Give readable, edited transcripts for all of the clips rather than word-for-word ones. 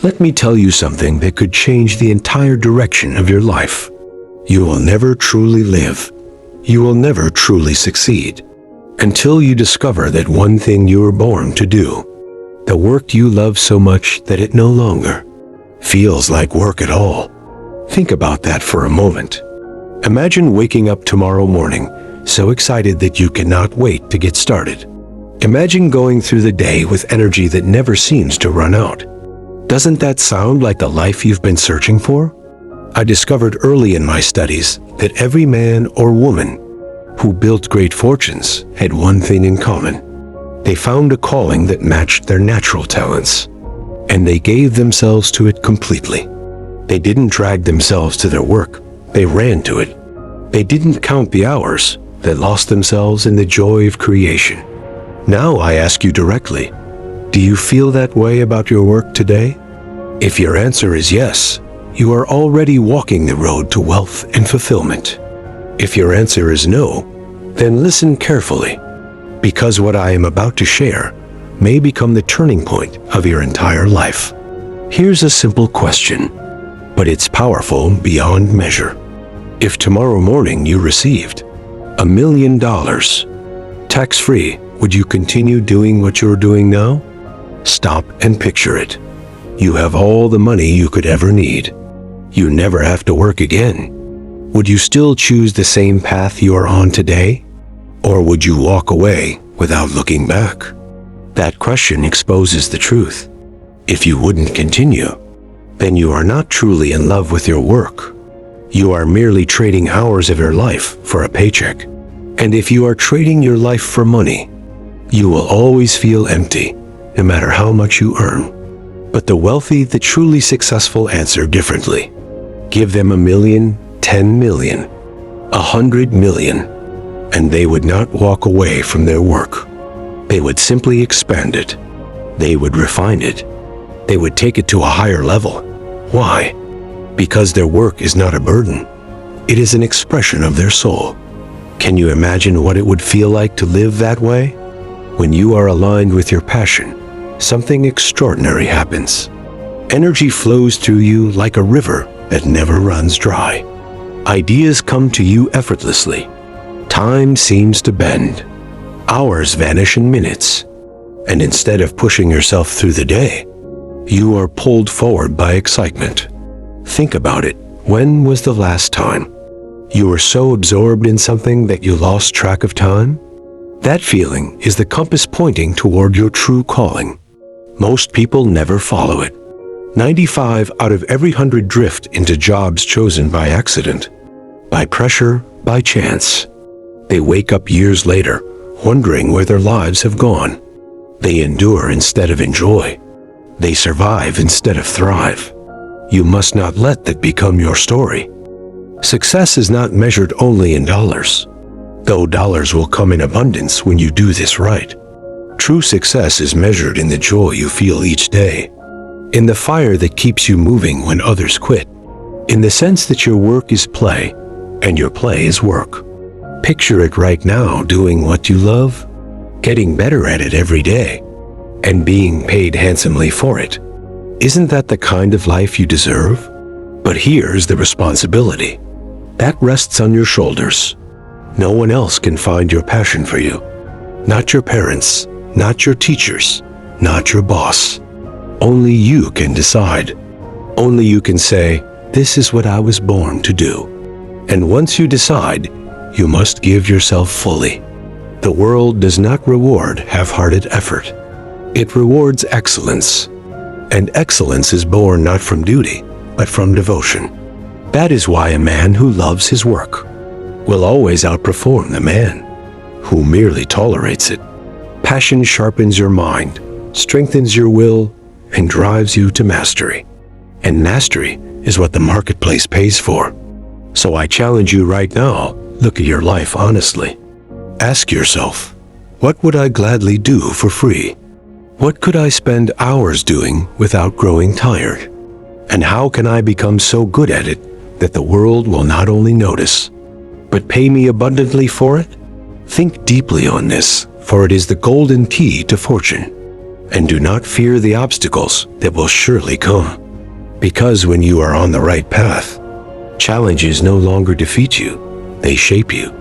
Let me tell you something that could change the entire direction of your life. You will never truly live. You will never truly succeed until you discover that one thing you were born to do. The work you love so much that it no longer feels like work at all. Think about that for a moment. Imagine waking up tomorrow morning so excited that you cannot wait to get started. Imagine going through the day with energy that never seems to run out. Doesn't that sound like the life you've been searching for? I discovered early in my studies that every man or woman who built great fortunes had one thing in common. They found a calling that matched their natural talents, and they gave themselves to it completely. They didn't drag themselves to their work, they ran to it. They didn't count the hours, they lost themselves in the joy of creation. Now I ask you directly, do you feel that way about your work today? If your answer is yes, you are already walking the road to wealth and fulfillment. If your answer is no, then listen carefully, because what I am about to share may become the turning point of your entire life. Here's a simple question, but it's powerful beyond measure. If tomorrow morning you received $1 million, tax-free, would you continue doing what you're doing now? Stop and picture it. You have all the money you could ever need. You never have to work again. Would you still choose the same path you are on today? Or would you walk away without looking back? That question exposes the truth. If you wouldn't continue, then you are not truly in love with your work. You are merely trading hours of your life for a paycheck. And if you are trading your life for money, you will always feel empty, no matter how much you earn. But the wealthy, the truly successful answer differently. Give them $1 million, $10 million, $100 million, and they would not walk away from their work. They would simply expand it. They would refine it. They would take it to a higher level. Why? Because their work is not a burden. It is an expression of their soul. Can you imagine what it would feel like to live that way? When you are aligned with your passion, something extraordinary happens. Energy flows through you like a river that never runs dry. Ideas come to you effortlessly. Time seems to bend. Hours vanish in minutes. And instead of pushing yourself through the day, you are pulled forward by excitement. Think about it. When was the last time you were so absorbed in something that you lost track of time? That feeling is the compass pointing toward your true calling. Most people never follow it. 95 out of every 100 drift into jobs chosen by accident, by pressure, by chance. They wake up years later, wondering where their lives have gone. They endure instead of enjoy. They survive instead of thrive. You must not let that become your story. Success is not measured only in dollars, though dollars will come in abundance when you do this right. True success is measured in the joy you feel each day, in the fire that keeps you moving when others quit, in the sense that your work is play and your play is work. Picture it right now, doing what you love, getting better at it every day, and being paid handsomely for it. Isn't that the kind of life you deserve? But here's the responsibility. That rests on your shoulders. No one else can find your passion for you. Not your parents, not your teachers, not your boss. Only you can decide. Only you can say, this is what I was born to do. And once you decide, you must give yourself fully. The world does not reward half-hearted effort. It rewards excellence. And excellence is born not from duty, but from devotion. That is why a man who loves his work will always outperform the man who merely tolerates it. Passion sharpens your mind, strengthens your will, and drives you to mastery. And mastery is what the marketplace pays for. So I challenge you right now, look at your life honestly. Ask yourself, what would I gladly do for free? What could I spend hours doing without growing tired? And how can I become so good at it that the world will not only notice, but pay me abundantly for it? Think deeply on this, for it is the golden key to fortune. and do not fear the obstacles that will surely come. Because when you are on the right path, challenges no longer defeat you, they shape you.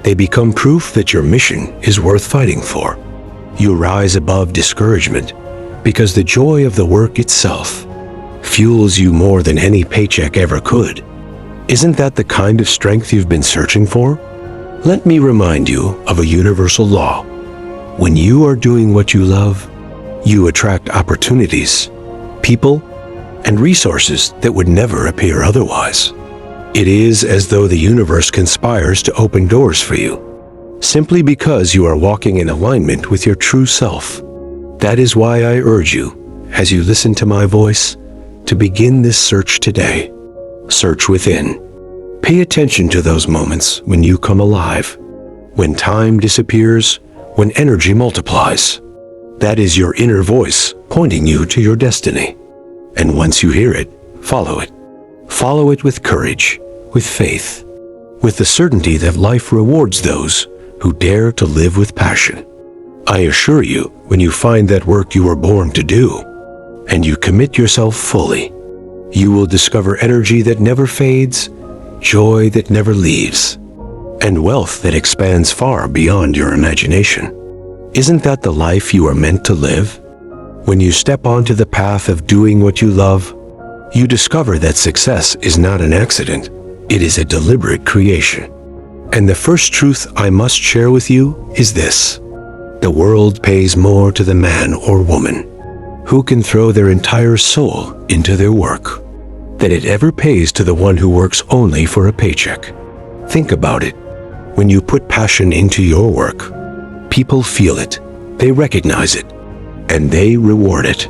They become proof that your mission is worth fighting for. You rise above discouragement because the joy of the work itself fuels you more than any paycheck ever could. Isn't that the kind of strength you've been searching for? Let me remind you of a universal law. When you are doing what you love, you attract opportunities, people, and resources that would never appear otherwise. It is as though the universe conspires to open doors for you, simply because you are walking in alignment with your true self. That is why I urge you, as you listen to my voice, to begin this search today. Search within. Pay attention to those moments when you come alive, when time disappears, when energy multiplies. That is your inner voice pointing you to your destiny. And once you hear it, follow it. Follow it with courage, with faith, with the certainty that life rewards those who dare to live with passion. I assure you, when you find that work you were born to do, and you commit yourself fully, you will discover energy that never fades, joy that never leaves, and wealth that expands far beyond your imagination. Isn't that the life you are meant to live? When you step onto the path of doing what you love, you discover that success is not an accident, it is a deliberate creation. And the first truth I must share with you is this: the world pays more to the man or woman who can throw their entire soul into their work than it ever pays to the one who works only for a paycheck. Think about it. When you put passion into your work, people feel it, they recognize it, and they reward it.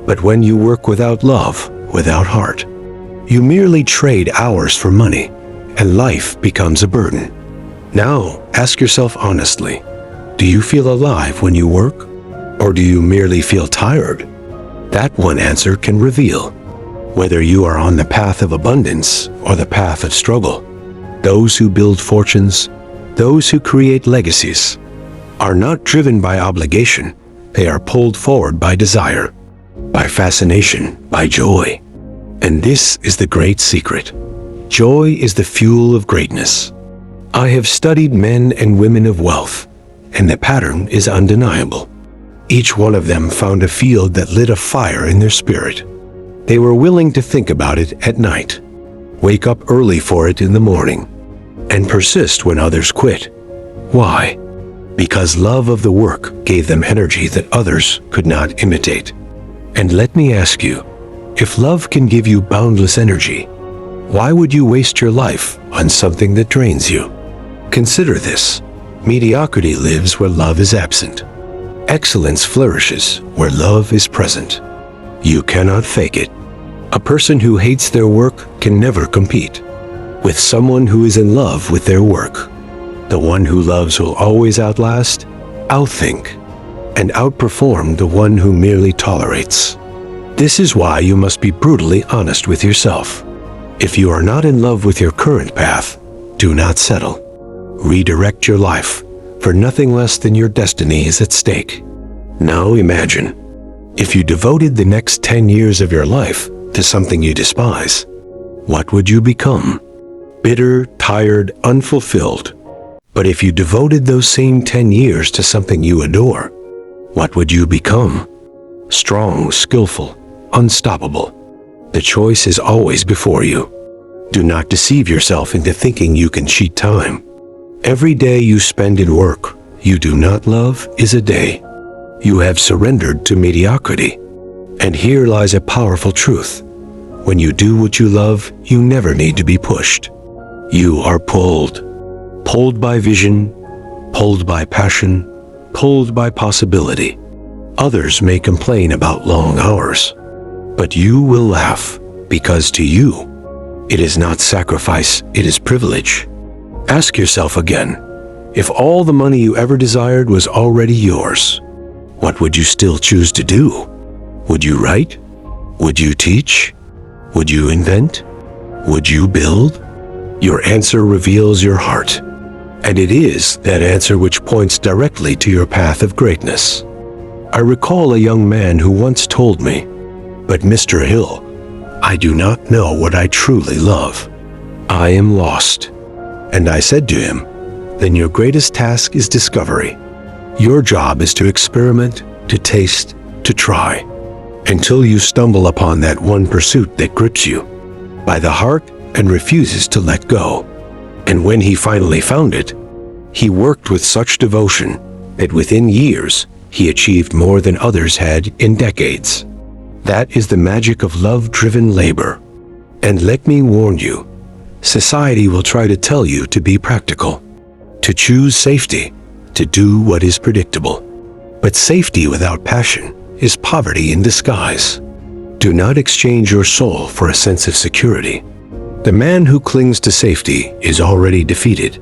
But when you work without love, without heart, you merely trade hours for money, and life becomes a burden. Now, ask yourself honestly, do you feel alive when you work? Or do you merely feel tired? That one answer can reveal whether you are on the path of abundance or the path of struggle. Those who build fortunes, those who create legacies, are not driven by obligation. They are pulled forward by desire, by fascination, by joy. And this is the great secret. Joy is the fuel of greatness. I have studied men and women of wealth, and the pattern is undeniable. Each one of them found a field that lit a fire in their spirit. They were willing to think about it at night, wake up early for it in the morning, and persist when others quit. Why? Because love of the work gave them energy that others could not imitate. And let me ask you, if love can give you boundless energy, why would you waste your life on something that drains you? Consider this: mediocrity lives where love is absent. Excellence flourishes where love is present. You cannot fake it. A person who hates their work can never compete with someone who is in love with their work. The one who loves will always outlast, outthink, and outperform the one who merely tolerates. This is why you must be brutally honest with yourself. If you are not in love with your current path, do not settle. Redirect your life, for nothing less than your destiny is at stake. Now imagine, if you devoted the next 10 years of your life to something you despise, what would you become? Bitter, tired, unfulfilled. But if you devoted those same 10 years to something you adore, what would you become? Strong, skillful, unstoppable. The choice is always before you. Do not deceive yourself into thinking you can cheat time. Every day you spend in work you do not love is a day you have surrendered to mediocrity. And here lies a powerful truth. When you do what you love, you never need to be pushed. You are pulled. Pulled by vision, pulled by passion, pulled by possibility. Others may complain about long hours, but you will laugh, because to you, it is not sacrifice, it is privilege. Ask yourself again, if all the money you ever desired was already yours, what would you still choose to do? Would you write? Would you teach? Would you invent? Would you build? Your answer reveals your heart, and it is that answer which points directly to your path of greatness. I recall a young man who once told me, "But Mr. Hill, I do not know what I truly love. I am lost." And I said to him, "Then your greatest task is discovery. Your job is to experiment, to taste, to try, until you stumble upon that one pursuit that grips you by the heart and refuses to let go." And when he finally found it, he worked with such devotion that within years he achieved more than others had in decades. That is the magic of love-driven labor. And let me warn you, society will try to tell you to be practical, to choose safety, to do what is predictable. But safety without passion is poverty in disguise. Do not exchange your soul for a sense of security. The man who clings to safety is already defeated,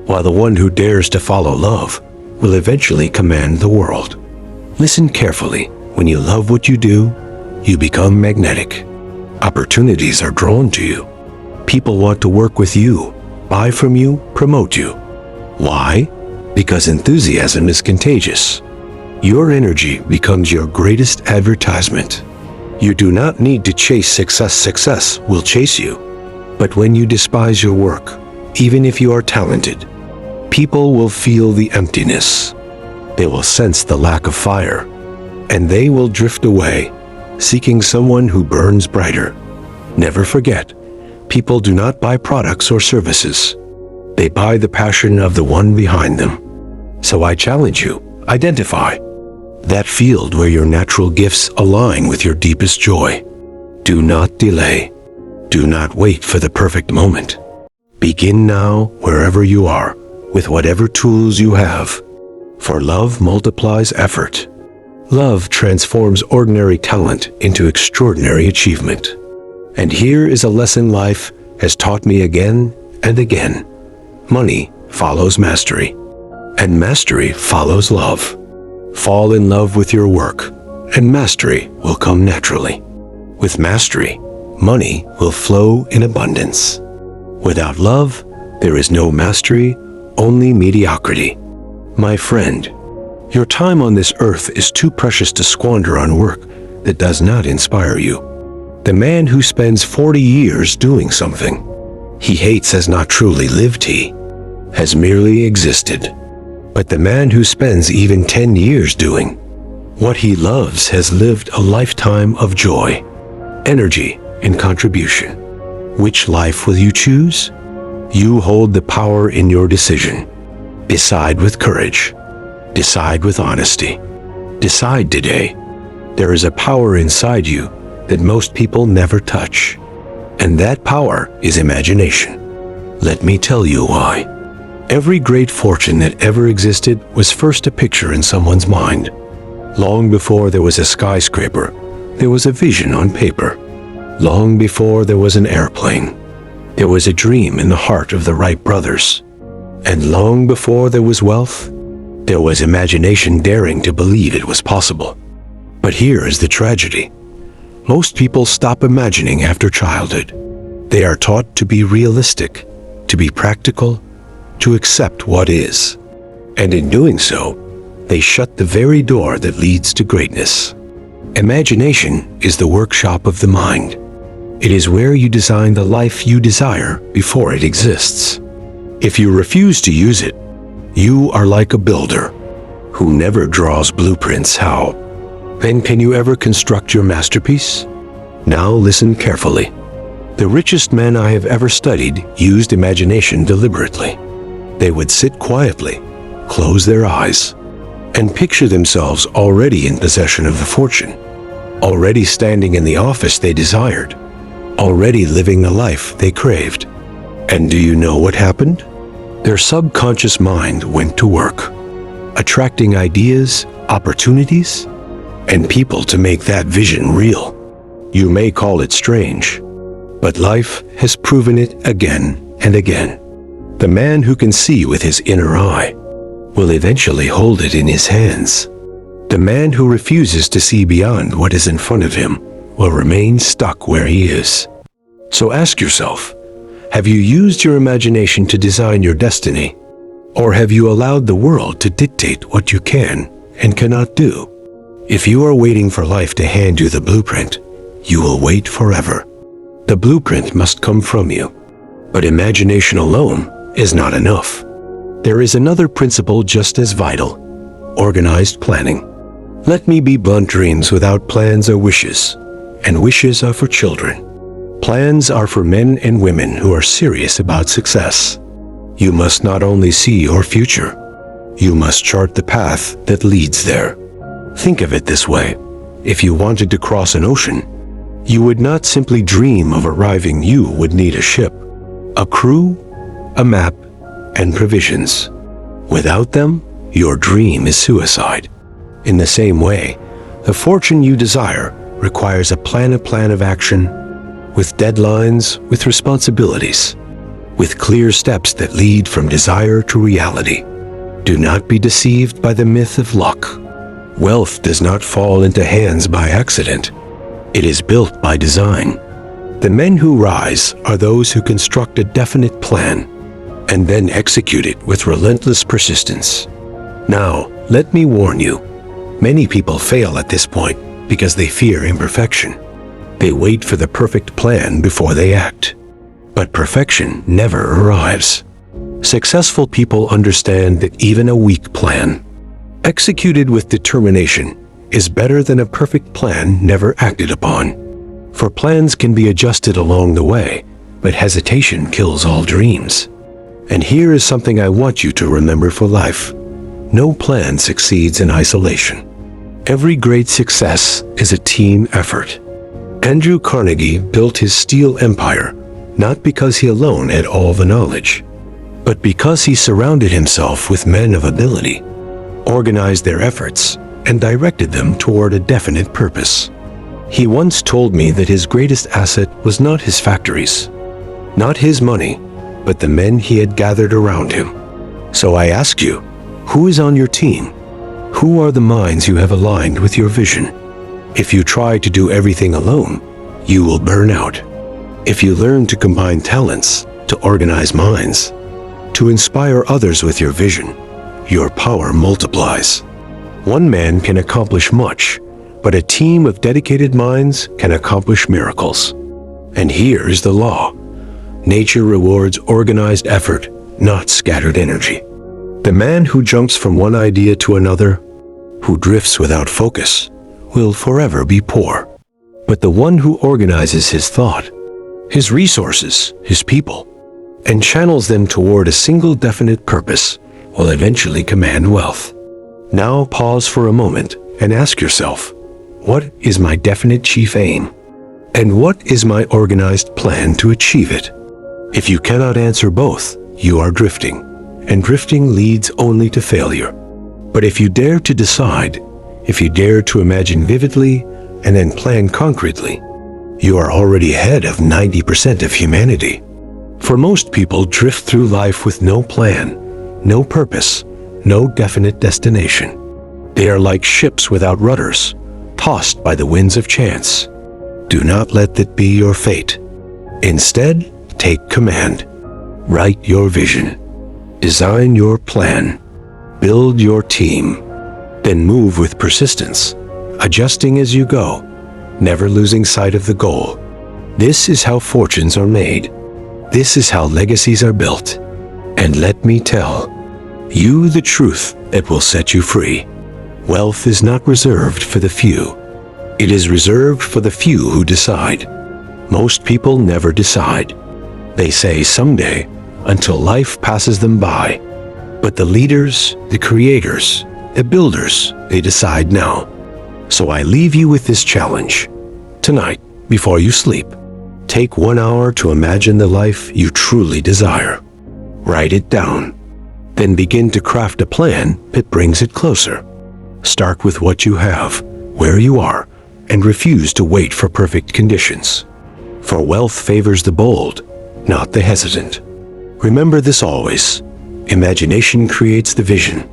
while the one who dares to follow love will eventually command the world. Listen carefully. When you love what you do, you become magnetic. Opportunities are drawn to you. People want to work with you, buy from you, promote you. Why? Because enthusiasm is contagious. Your energy becomes your greatest advertisement. You do not need to chase success. Success will chase you. But when you despise your work, even if you are talented, people will feel the emptiness. They will sense the lack of fire, and they will drift away, seeking someone who burns brighter. Never forget, people do not buy products or services. They buy the passion of the one behind them. So I challenge you, identify that field where your natural gifts align with your deepest joy. Do not delay. Do not wait for the perfect moment. Begin now, wherever you are, with whatever tools you have. For love multiplies effort. Love transforms ordinary talent into extraordinary achievement. And here is a lesson life has taught me again and again. Money follows mastery, and mastery follows love. Fall in love with your work, and mastery will come naturally. With mastery, money will flow in abundance. Without love, there is no mastery, only mediocrity. My friend, your time on this earth is too precious to squander on work that does not inspire you. The man who spends 40 years doing something he hates has not truly lived, he has merely existed. But the man who spends even 10 years doing what he loves has lived a lifetime of joy, energy, and contribution. Which life will you choose? You hold the power in your decision. Decide with courage. Decide with honesty. Decide today. There is a power inside you that most people never touch. And that power is imagination. Let me tell you why. Every great fortune that ever existed was first a picture in someone's mind. Long before there was a skyscraper, there was a vision on paper. Long before there was an airplane, there was a dream in the heart of the Wright brothers. And long before there was wealth, there was imagination daring to believe it was possible. But here is the tragedy. Most people stop imagining after childhood. They are taught to be realistic, to be practical, to accept what is. And in doing so, they shut the very door that leads to greatness. Imagination is the workshop of the mind. It is where you design the life you desire before it exists. If you refuse to use it, you are like a builder who never draws blueprints. How? Then can you ever construct your masterpiece? Now listen carefully. The richest men I have ever studied used imagination deliberately. They would sit quietly, close their eyes, and picture themselves already in possession of the fortune, already standing in the office they desired, already living the life they craved. And do you know what happened? Their subconscious mind went to work, attracting ideas, opportunities, and people to make that vision real. You may call it strange, but life has proven it again and again. The man who can see with his inner eye will eventually hold it in his hands. The man who refuses to see beyond what is in front of him will remain stuck where he is. So ask yourself, have you used your imagination to design your destiny? Or have you allowed the world to dictate what you can and cannot do? If you are waiting for life to hand you the blueprint, you will wait forever. The blueprint must come from you. But imagination alone is not enough. There is another principle just as vital: organized planning. Let me be blunt: dreams without plans are wishes, and wishes are for children. Plans are for men and women who are serious about success. You must not only see your future, you must chart the path that leads there. Think of it this way: if you wanted to cross an ocean, you would not simply dream of arriving. You would need a ship, a crew, a map, and provisions. Without them, your dream is suicide. In the same way, the fortune you desire requires a plan of action, with deadlines, with responsibilities, with clear steps that lead from desire to reality. Do not be deceived by the myth of luck. Wealth does not fall into hands by accident. It is built by design. The men who rise are those who construct a definite plan and then execute it with relentless persistence. Now, let me warn you, many people fail at this point because they fear imperfection. They wait for the perfect plan before they act. But perfection never arrives. Successful people understand that even a weak plan, executed with determination, is better than a perfect plan never acted upon. For plans can be adjusted along the way, but hesitation kills all dreams. And here is something I want you to remember for life: no plan succeeds in isolation. Every great success is a team effort. Andrew Carnegie built his steel empire not because he alone had all the knowledge, but because he surrounded himself with men of ability, organized their efforts, and directed them toward a definite purpose. He once told me that his greatest asset was not his factories, not his money, but the men he had gathered around him. So I ask you, who is on your team? Who are the minds you have aligned with your vision? If you try to do everything alone, you will burn out. If you learn to combine talents, to organize minds, to inspire others with your vision, your power multiplies. One man can accomplish much, but a team of dedicated minds can accomplish miracles. And here is the law: nature rewards organized effort, not scattered energy. The man who jumps from one idea to another, who drifts without focus, will forever be poor. But the one who organizes his thought, his resources, his people, and channels them toward a single definite purpose will eventually command wealth. Now pause for a moment and ask yourself, what is my definite chief aim? And what is my organized plan to achieve it? If you cannot answer both, you are drifting, and drifting leads only to failure. But if you dare to decide, if you dare to imagine vividly and then plan concretely, you are already ahead of 90% of humanity. For most people drift through life with no plan, no purpose, no definite destination. They are like ships without rudders, tossed by the winds of chance. Do not let that be your fate. Instead, take command. Write your vision. Design your plan. Build your team. Then move with persistence, adjusting as you go, never losing sight of the goal. This is how fortunes are made. This is how legacies are built. And let me tell you the truth that will set you free. Wealth is not reserved for the few. It is reserved for the few who decide. Most people never decide. They say someday until life passes them by. But the leaders, the creators, the builders, they decide now. So I leave you with this challenge. Tonight, before you sleep, take 1 hour to imagine the life you truly desire. Write it down. Then begin to craft a plan that brings it closer. Start with what you have, where you are, and refuse to wait for perfect conditions. For wealth favors the bold, not the hesitant. Remember this always. Imagination creates the vision.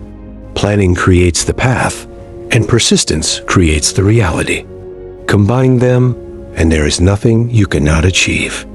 Planning creates the path, and persistence creates the reality. Combine them, and there is nothing you cannot achieve.